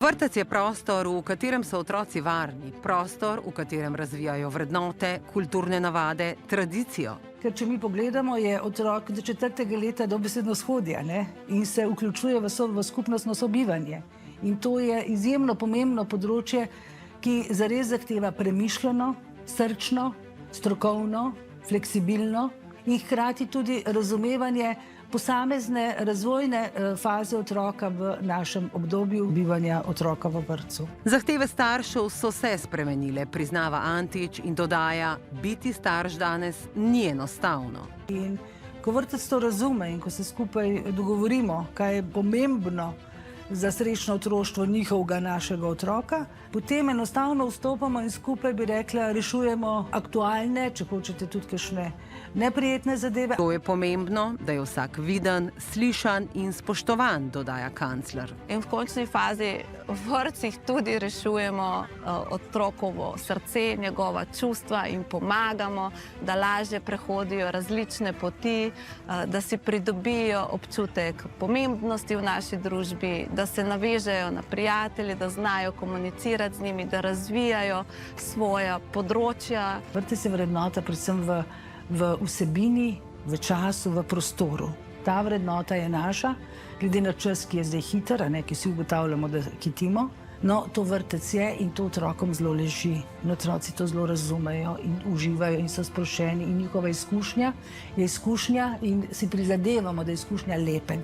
Vrtec je prostor, v katerem so otroci varni, prostor, v katerem razvijajo vrednote, kulturne navade, tradicijo. Ker če mi pogledamo, je otrok do 4. leta dobesedno shodja in se vključuje v skupnostno sobivanje. In to je izjemno pomembno področje, ki zares zahteva premišljeno, srčno, strokovno, fleksibilno in hkrati tudi razumevanje posamezne razvojne faze otroka v našem obdobju bivanja otroka v vrtcu. Zahteve staršev so se spremenile, priznava Antič in dodaja, biti starš danes ni enostavno. In ko vrtec to razume in ko se skupaj dogovorimo, kaj je pomembno za srečno otroštvo njihovega našega otroka, potem enostavno vstopamo in skupaj, bi rekla, rešujemo aktualne, če hočete tudi kakšne neprijetne zadeve. To je pomembno, da je vsak viden, slišan in spoštovan, dodaja kancler. In v končni fazi v vrtcih tudi rešujemo otrokovo srce, njegova čustva in pomagamo, da lažje prehodijo različne poti, da si pridobijo občutek pomembnosti v naši družbi, da se navežejo na prijatelje, da znajo komunicirati z njimi, da razvijajo svoja področja. Vrtec je vrednota predvsem v vsebini, v času, v prostoru. Ta vrednota je naša, glede na čas, ki je zdaj hiter, ki si ugotavljamo, da hitimo. No, to vrtec je in to otrokom zelo leži. In otroci to zelo razumejo in uživajo in so sproščeni in njihova izkušnja je izkušnja in si prizadevamo, da je izkušnja lepega.